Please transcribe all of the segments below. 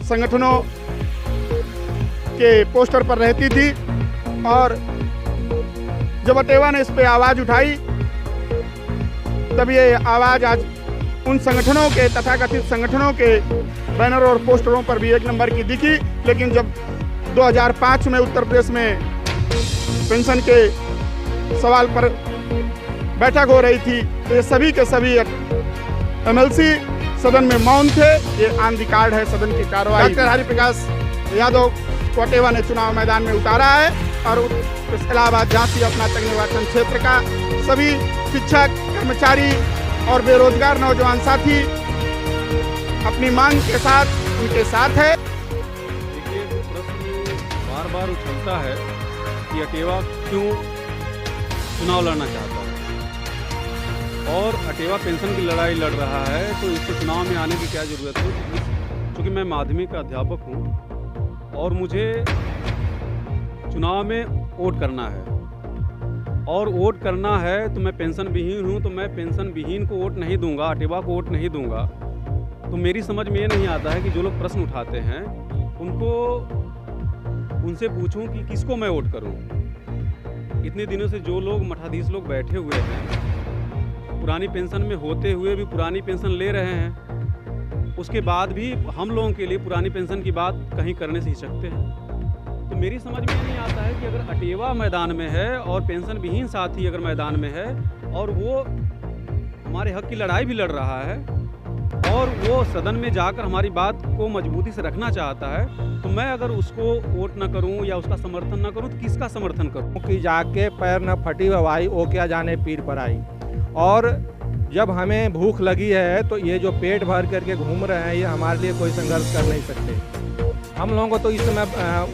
संगठनों के पोस्टर पर रहती थी और जब अटेवा ने इस पे आवाज़ उठाई तब ये आवाज़ आज उन संगठनों के, तथाकथित संगठनों के बैनर और पोस्टरों पर भी 1 नंबर की दिखी। लेकिन जब 2005 में उत्तर प्रदेश में पेंशन के सवाल पर बैठक हो रही थी तो ये सभी के सभी एमएलसी सदन में मौन थे। ये ऑन द कार्ड है सदन की कार्रवाई। डॉक्टर हरिप्रकाश यादव को अटेवा ने चुनाव मैदान में उतारा है और इलाहाबाद झांसी अपना तक निर्वाचन क्षेत्र का सभी शिक्षक, कर्मचारी और बेरोजगार नौजवान साथी अपनी मांग के साथ उनके साथ है। देखिए, प्रश्न बार बार उछलता है कि अटेवा क्यों चुनाव लड़ना चाहता है और अटेवा पेंशन की लड़ाई लड़ रहा है, तो इसको चुनाव में आने की क्या ज़रूरत है। क्योंकि मैं माध्यमिक का अध्यापक हूँ और मुझे चुनाव में वोट करना है और वोट करना है तो मैं पेंशन विहीन हूँ, तो मैं पेंशन विहीन को वोट नहीं दूंगा, अटेवा को वोट नहीं दूंगा। तो मेरी समझ में ये नहीं आता है कि जो लोग प्रश्न उठाते हैं उनसे पूछूं कि किसको मैं वोट करूं। इतने दिनों से जो लोग मठाधीश लोग बैठे हुए हैं, पुरानी पेंशन में होते हुए भी पुरानी पेंशन ले रहे हैं, उसके बाद भी हम लोगों के लिए पुरानी पेंशन की बात कहीं करने से हिचकते हैं। तो मेरी समझ में नहीं आता है कि अगर अटेवा मैदान में है और पेंशन विहीन साथी अगर मैदान में है और वो हमारे हक की लड़ाई भी लड़ रहा है और वो सदन में जाकर हमारी बात को मजबूती से रखना चाहता है, तो मैं अगर उसको वोट न करूं या उसका समर्थन न करूं तो किसका समर्थन करूं। कि जाके पैर न फटी हवाई ओ क्या जाने पीर पर आई। और जब हमें भूख लगी है तो ये जो पेट भर करके घूम रहे हैं ये हमारे लिए कोई संघर्ष कर नहीं सकते। हम लोगों को तो इस समय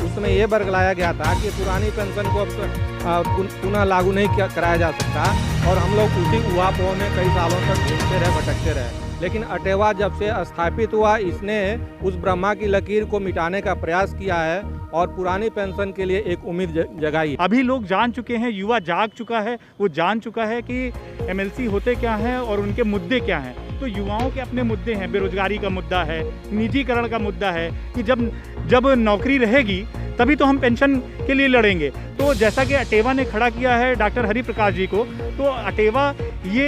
उसमें ये बरगलाया गया था कि पुरानी पेंशन को अब पुनः लागू नहीं कराया जा सकता और हम लोग उसी उहापोह में कई सालों तक घूमते रहे, भटकते रहे। लेकिन अटेवा जब से स्थापित हुआ इसने उस ब्रह्मा की लकीर को मिटाने का प्रयास किया है और पुरानी पेंशन के लिए एक उम्मीद जगाई। अभी लोग जान चुके हैं, युवा जाग चुका है, वो जान चुका है कि एमएलसी होते क्या हैं और उनके मुद्दे क्या हैं। तो युवाओं के अपने मुद्दे हैं, बेरोजगारी का मुद्दा है, निजीकरण का मुद्दा है कि जब नौकरी रहेगी तभी तो हम पेंशन के लिए लड़ेंगे। तो जैसा कि अटेवा ने खड़ा किया है डॉक्टर हरिप्रकाश जी को, तो अटेवा ये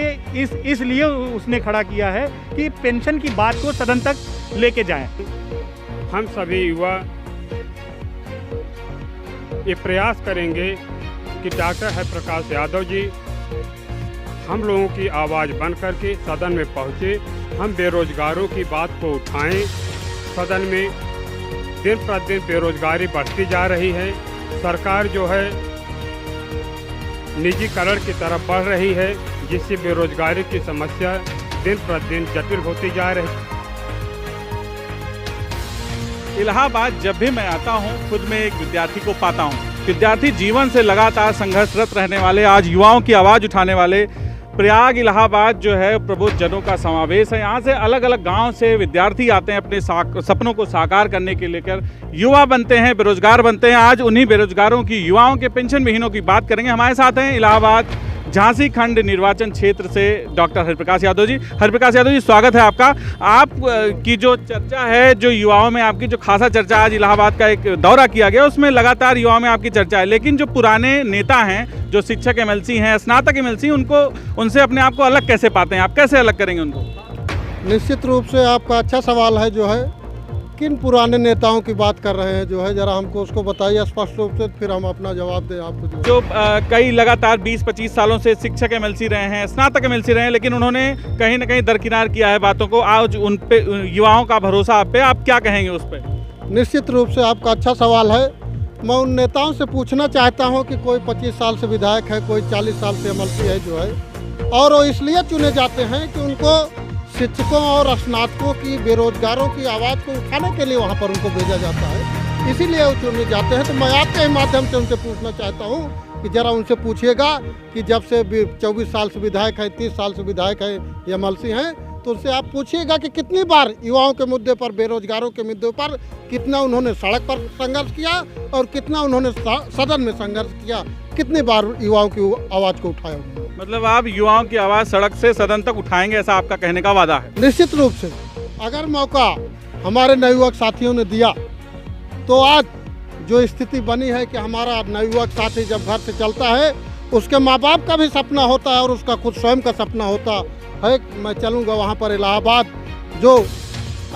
इसलिए उसने खड़ा किया है कि पेंशन की बात को सदन तक लेके जाएं। हम सभी युवा ये प्रयास करेंगे कि डॉक्टर हरिप्रकाश यादव जी हम लोगों की आवाज़ बन करके सदन में पहुँचे, हम बेरोजगारों की बात को उठाएं। सदन में दिन प्रतिदिन बेरोजगारी बढ़ती जा रही है, सरकार जो है निजीकरण की तरफ बढ़ रही है, जिससे बेरोजगारी की समस्या दिन प्रतिदिन जटिल होती जा रही है। इलाहाबाद जब भी मैं आता हूं, खुद में एक विद्यार्थी को पाता हूं। विद्यार्थी जीवन से लगातार संघर्षरत रहने वाले, आज युवाओं की आवाज़ उठाने वाले। प्रयाग इलाहाबाद जो है प्रबुद्ध जनों का समावेश है। यहाँ से अलग अलग गांव से विद्यार्थी आते हैं अपने सपनों को साकार करने के लेकर, युवा बनते हैं, बेरोजगार बनते हैं। आज उन्हीं बेरोजगारों की, युवाओं के पेंशन विहीनों की बात करेंगे। हमारे साथ हैं इलाहाबाद झांसी खंड निर्वाचन क्षेत्र से डॉक्टर हरिप्रकाश यादव जी। हरिप्रकाश यादव जी, स्वागत है आपका। आप की जो चर्चा है, जो युवाओं में आपकी जो खासा चर्चा, आज इलाहाबाद का एक दौरा किया गया उसमें लगातार युवाओं में आपकी चर्चा है। लेकिन जो पुराने नेता हैं, जो शिक्षक एमएलसी हैं, स्नातक एमएलसी, उनसे अपने आप को अलग कैसे पाते हैं? आप कैसे अलग करेंगे उनको? निश्चित रूप से आपका अच्छा सवाल है। जो है किन पुराने नेताओं की बात कर रहे हैं, जो है जरा हमको उसको बताइए स्पष्ट रूप से, फिर हम अपना जवाब दें आपको। जो कई लगातार 20-25 सालों से शिक्षक एमएलसी रहे हैं, स्नातक एमएलसी रहे हैं, लेकिन उन्होंने कहीं ना कहीं दरकिनार किया है बातों को। आज उन पे युवाओं का भरोसा आप पे, आप क्या कहेंगे उस पर? निश्चित रूप से आपका अच्छा सवाल है। मैं उन नेताओं से पूछना चाहता हूँ कि कोई 25 साल से विधायक है, कोई 40 साल से एमएलसी है जो है, और वो इसलिए चुने जाते हैं कि उनको शिक्षकों और स्नातकों की, बेरोजगारों की आवाज़ को उठाने के लिए वहाँ पर उनको भेजा जाता है, इसीलिए वो चुने जाते हैं। तो मैं आपके माध्यम से उनसे पूछना चाहता हूँ कि ज़रा उनसे पूछिएगा कि जब से 24 साल से विधायक है, 30 साल से विधायक है, एमएलसी हैं, तो उससे आप पूछिएगा कि कितनी बार युवाओं के मुद्दे पर, बेरोजगारों के मुद्दे पर कितना उन्होंने सड़क पर संघर्ष किया और कितना उन्होंने सदन में संघर्ष किया, कितनी बार युवाओं की आवाज़ को उठाया। मतलब आप युवाओं की आवाज़ सड़क से सदन तक उठाएंगे, ऐसा आपका कहने का वादा है? निश्चित रूप से। अगर मौका हमारे नवयुवक साथियों ने दिया, तो आज जो स्थिति बनी है कि हमारा नवयुवक साथी जब घर से चलता है, उसके माँ बाप का भी सपना होता है और उसका खुद स्वयं का सपना होता है कि मैं चलूँगा वहाँ पर इलाहाबाद, जो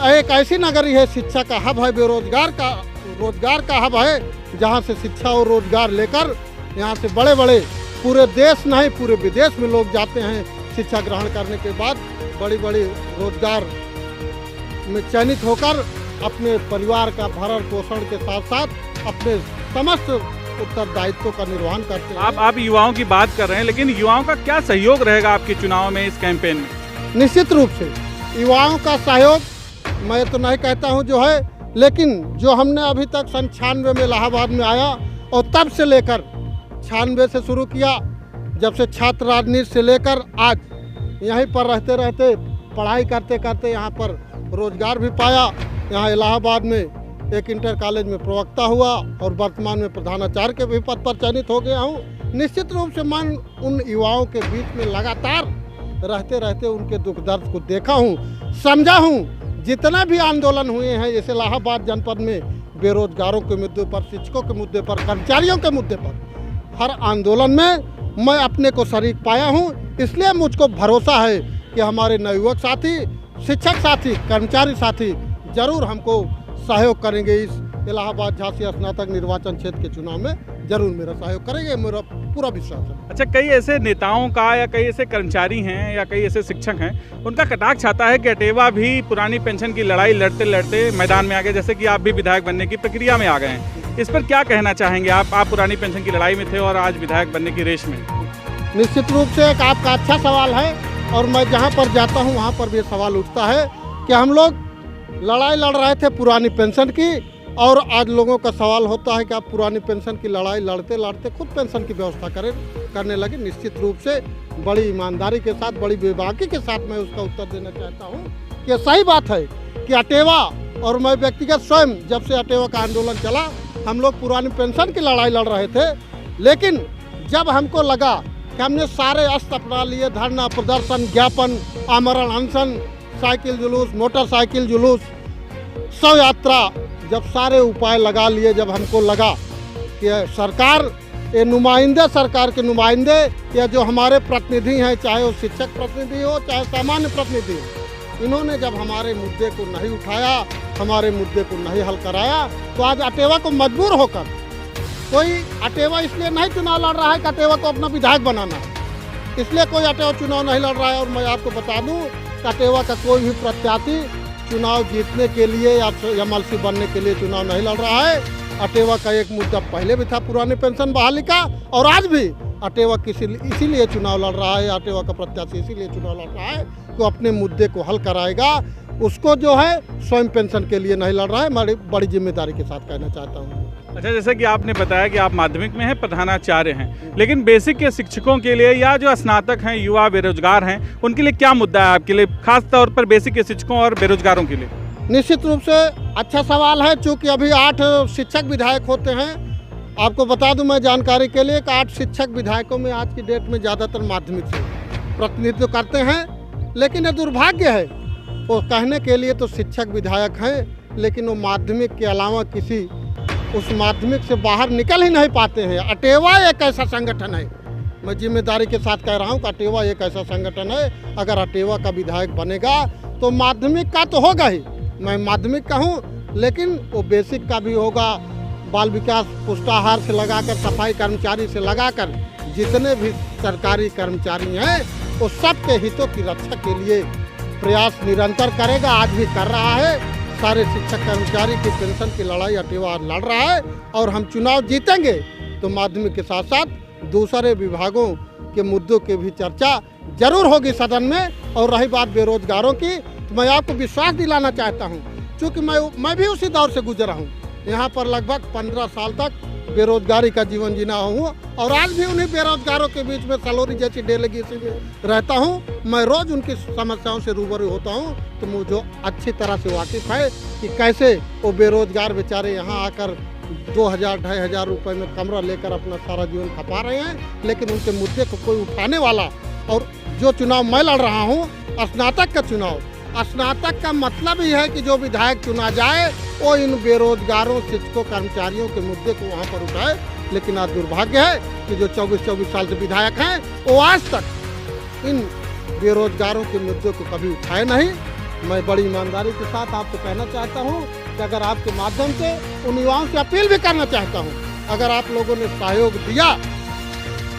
एक ऐसी नगरी है, शिक्षा का हब है, रोजगार का हब है, जहाँ से शिक्षा और रोजगार लेकर यहाँ से बड़े बड़े पूरे देश नहीं पूरे विदेश में लोग जाते हैं शिक्षा ग्रहण करने के बाद, बड़ी बड़ी रोजगार में चयनित होकर अपने परिवार का भरण पोषण के साथ साथ अपने समस्त उत्तरदायित्व का निर्वहन करते हैं। आप युवाओं की बात कर रहे हैं, लेकिन युवाओं का क्या सहयोग रहेगा आपके चुनाव में, इस कैंपेन में? निश्चित रूप से युवाओं का सहयोग मैं तो नहीं कहता हूं जो है, लेकिन जो हमने अभी तक सन 96 में इलाहाबाद में आया और तब से लेकर 96 से शुरू किया, जब से छात्र राजनीति से लेकर आज यहीं पर रहते रहते पढ़ाई करते करते यहाँ पर रोजगार भी पाया। यहाँ इलाहाबाद में एक इंटर कॉलेज में प्रवक्ता हुआ और वर्तमान में प्रधानाचार्य के भी पद पर चयनित हो गया हूँ। निश्चित रूप से मैं उन युवाओं के बीच में लगातार रहते रहते उनके दुख दर्द को देखा हूँ, समझा हूँ। जितने भी आंदोलन हुए हैं, जैसे इलाहाबाद जनपद में बेरोजगारों के मुद्दे पर, शिक्षकों के मुद्दे पर, कर्मचारियों के मुद्दे पर, हर आंदोलन में मैं अपने को शरीक पाया हूँ। इसलिए मुझको भरोसा है कि हमारे नवयुवक साथी, शिक्षक साथी, कर्मचारी साथी जरूर हमको सहयोग करेंगे। इस इलाहाबाद झांसी स्नातक निर्वाचन क्षेत्र के चुनाव में जरूर मेरा सहयोग करेंगे, मेरा पूरा विश्वास है। अच्छा, कई ऐसे नेताओं का या कई ऐसे कर्मचारी हैं या कई ऐसे शिक्षक हैं, उनका कटाक्ष आता है कि अटेवा भी पुरानी पेंशन की लड़ाई लड़ते लड़ते मैदान में आ गए, जैसे कि आप भी विधायक बनने की प्रक्रिया में आ गए हैं। इस पर क्या कहना चाहेंगे आप पुरानी पेंशन की लड़ाई में थे और आज विधायक बनने की रेस में? निश्चित रूप से एक आपका अच्छा सवाल है और मैं जहाँ पर जाता हूँ वहाँ पर भी सवाल उठता है कि हम लोग लड़ाई लड़ रहे थे पुरानी पेंशन की, और आज लोगों का सवाल होता है कि आप पुरानी पेंशन की लड़ाई लड़ते लड़ते खुद पेंशन की व्यवस्था करने लगे। निश्चित रूप से बड़ी ईमानदारी के साथ, बड़ी बेबाकी के साथ मैं उसका उत्तर देना चाहता हूँ कि सही बात है कि अटेवा और मैं व्यक्तिगत स्वयं जब से अटेवा का आंदोलन चला, हम लोग पुरानी पेंशन की लड़ाई लड़ रहे थे। लेकिन जब हमको लगा कि हमने सारे अस्त्र अपना लिए, धरना प्रदर्शन, ज्ञापन, आमरण अनशन, साइकिल जुलूस, मोटरसाइकिल जुलूस, शव यात्रा, जब सारे उपाय लगा लिए, जब हमको लगा कि सरकार, ये नुमाइंदे, सरकार के नुमाइंदे या जो हमारे प्रतिनिधि हैं, चाहे वो शिक्षक प्रतिनिधि हो चाहे सामान्य प्रतिनिधि हो, इन्होंने जब हमारे मुद्दे को नहीं उठाया, हमारे मुद्दे को नहीं हल कराया, तो आज अटेवा को मजबूर होकर, कोई अटेवा इसलिए नहीं चुनाव लड़ रहा है कि अटेवा को अपना विधायक बनाना है, इसलिए कोई अटेवा चुनाव नहीं लड़ रहा है। और मैं आपको बता दूं कि अटेवा का कोई भी प्रत्याशी चुनाव जीतने के लिए या एमएलसी बनने के लिए चुनाव नहीं लड़ रहा है। अटेवा का एक मुद्दा पहले भी था पुरानी पेंशन बहाली का, और आज भी अटेवा इसीलिए चुनाव लड़ रहा है, अटेवा का प्रत्याशी इसीलिए चुनाव लड़ रहा है कि अपने मुद्दे को हल कराएगा। उसको जो है स्वयं पेंशन के लिए नहीं लड़ रहा है। मैं बड़ी जिम्मेदारी के साथ कहना चाहता हूँ। अच्छा, जैसे कि आपने बताया कि आप माध्यमिक में हैं, प्रधानाचार्य हैं, लेकिन बेसिक के शिक्षकों के लिए या जो स्नातक हैं, युवा बेरोजगार हैं, उनके लिए क्या मुद्दा है आपके लिए, खास तौर पर बेसिक के शिक्षकों और बेरोजगारों के लिए? निश्चित रूप से अच्छा सवाल है। चूँकि अभी 8 शिक्षक विधायक होते हैं, आपको बता दूं मैं जानकारी के लिए कि 8 शिक्षक विधायकों में आज की डेट में ज़्यादातर माध्यमिक से प्रतिनिधित्व करते हैं। लेकिन ये दुर्भाग्य है, वो कहने के लिए तो शिक्षक विधायक हैं, लेकिन वो माध्यमिक के अलावा किसी उस माध्यमिक से बाहर निकल ही नहीं पाते हैं। अटेवा एक ऐसा संगठन है, मैं जिम्मेदारी के साथ कह रहा हूँ कि अटेवा एक ऐसा संगठन है, अगर अटेवा का विधायक बनेगा तो माध्यमिक का तो होगा ही, मैं माध्यमिक का हूँ, लेकिन वो बेसिक का भी होगा। बाल विकास पुष्टाहार से लगाकर सफाई कर्मचारी से लगाकर जितने भी सरकारी कर्मचारी हैं, वो सबके हितों की रक्षा के लिए प्रयास निरंतर करेगा, आज भी कर रहा है। सारे शिक्षक कर्मचारी की पेंशन की लड़ाई अटेवा लड़ रहा है, और हम चुनाव जीतेंगे तो माध्यमिक के साथ साथ दूसरे विभागों के मुद्दों की भी चर्चा जरूर होगी सदन में। और रही बात बेरोजगारों की, तो मैं आपको विश्वास दिलाना चाहता हूं, क्योंकि मैं भी उसी दौर से गुजरा हूं। यहाँ पर लगभग 15 साल तक बेरोजगारी का जीवन जीना हूँ, और आज भी उन्हीं बेरोजगारों के बीच में सलोरी जैसी डेलीगेसी में रहता हूँ। मैं रोज़ उनकी समस्याओं से रूबरू होता हूँ, तो मुझे अच्छी तरह से वाकिफ़ है कि कैसे वो बेरोजगार बेचारे यहाँ आकर 2000-2500 रुपये में कमरा लेकर अपना सारा जीवन खपा रहे हैं, लेकिन उनके मुद्दे को कोई उठाने वाला। और जो चुनाव मैं लड़ रहा हूँ, स्नातक का चुनाव, स्नातक का मतलब ही है कि जो विधायक चुना जाए वो इन बेरोजगारों, शिक्षकों, कर्मचारियों के मुद्दे को वहाँ पर उठाए। लेकिन आज दुर्भाग्य है कि जो 24 साल से विधायक हैं वो आज तक इन बेरोजगारों के मुद्दे को कभी उठाए नहीं। मैं बड़ी ईमानदारी के साथ आपको कहना चाहता हूँ कि अगर आपके माध्यम से उन युवाओं से अपील भी करना चाहता हूँ, अगर आप लोगों ने सहयोग दिया,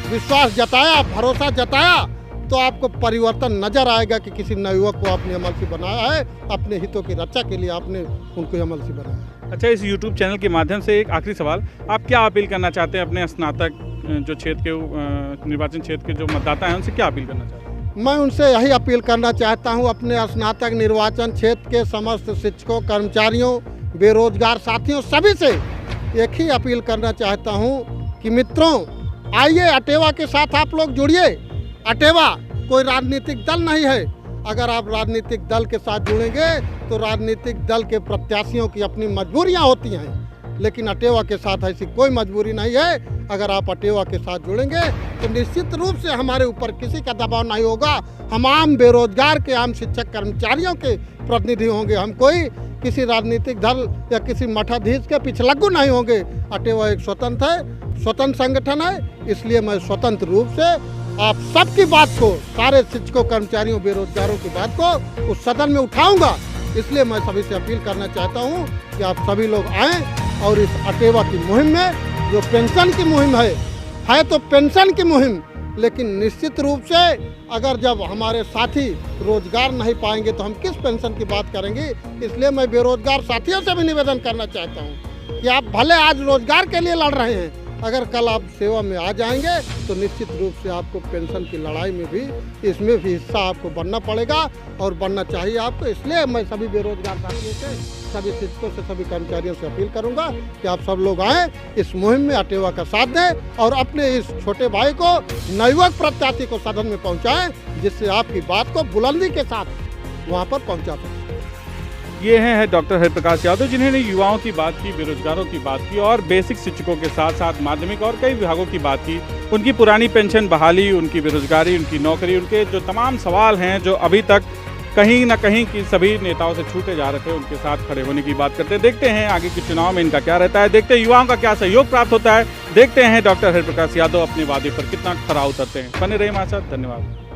विश्वास जताया, भरोसा जताया, तो आपको परिवर्तन नजर आएगा कि किसी नवयुवक को आपने एमएलसी बनाया है, अपने हितों की रक्षा के लिए आपने उनको एमएलसी बनाया है। अच्छा, इस यूट्यूब चैनल के माध्यम से एक आखिरी सवाल, आप क्या अपील करना चाहते हैं अपने स्नातक जो क्षेत्र के निर्वाचन क्षेत्र के जो मतदाता हैं उनसे क्या अपील करना चाहते हैं? मैं उनसे यही अपील करना चाहता हूं, अपने स्नातक निर्वाचन क्षेत्र के समस्त शिक्षकों, कर्मचारियों, बेरोजगार साथियों, सभी से एक ही अपील करना चाहता हूं कि मित्रों, आइए अटेवा के साथ आप लोग जुड़िए। अटेवा कोई राजनीतिक दल नहीं है। अगर आप राजनीतिक दल के साथ जुड़ेंगे तो राजनीतिक दल के प्रत्याशियों की अपनी मजबूरियां होती हैं, लेकिन अटेवा के साथ ऐसी कोई मजबूरी नहीं है। अगर आप अटेवा के साथ जुड़ेंगे तो निश्चित रूप से हमारे ऊपर किसी का दबाव नहीं होगा। हम आम बेरोजगार के, आम शिक्षक कर्मचारियों के प्रतिनिधि होंगे। हम कोई किसी राजनीतिक दल या किसी मठाधीश के पिछलग्गू नहीं होंगे। अटेवा एक स्वतंत्र संगठन है, इसलिए मैं स्वतंत्र रूप से आप सबकी बात को, सारे शिक्षकों, कर्मचारियों, बेरोजगारों की बात को उस सदन में उठाऊंगा। इसलिए मैं सभी से अपील करना चाहता हूं कि आप सभी लोग आएं और इस अटेवा की मुहिम में, जो पेंशन की मुहिम है तो पेंशन की मुहिम, लेकिन निश्चित रूप से अगर जब हमारे साथी रोजगार नहीं पाएंगे तो हम किस पेंशन की बात करेंगे। इसलिए मैं बेरोजगार साथियों से भी निवेदन करना चाहता हूं कि आप भले आज रोजगार के लिए लड़ रहे हैं, अगर कल आप सेवा में आ जाएंगे तो निश्चित रूप से आपको पेंशन की लड़ाई में भी, इसमें भी हिस्सा आपको बनना पड़ेगा और बनना चाहिए आपको। इसलिए मैं सभी बेरोजगार साथियों से, सभी शिक्षकों से, सभी कर्मचारियों से अपील करूंगा कि आप सब लोग आएँ, इस मुहिम में अटेवा का साथ दें और अपने इस छोटे भाई को, नवयुवक प्रत्याशी को सदन में पहुँचाएँ, जिससे आपकी बात को बुलंदी के साथ वहाँ पर पहुँचा सकें। ये हैं डॉक्टर हरिप्रकाश यादव, जिन्होंने युवाओं की बात की, बेरोजगारों की बात की और बेसिक शिक्षकों के साथ साथ माध्यमिक और कई विभागों की बात की। उनकी पुरानी पेंशन बहाली, उनकी बेरोजगारी, उनकी नौकरी, उनके जो तमाम सवाल हैं जो अभी तक कहीं ना कहीं की सभी नेताओं से छूटे जा रहे थे, उनके साथ खड़े होने की बात करते हैं। देखते हैं आगे के चुनाव में इनका क्या रहता है, देखते हैं युवाओं का क्या सहयोग प्राप्त होता है, देखते हैं डॉक्टर हरिप्रकाश यादव अपने वादे पर कितना खरा उतरते हैं। बने रहिए हमारे साथ, धन्यवाद।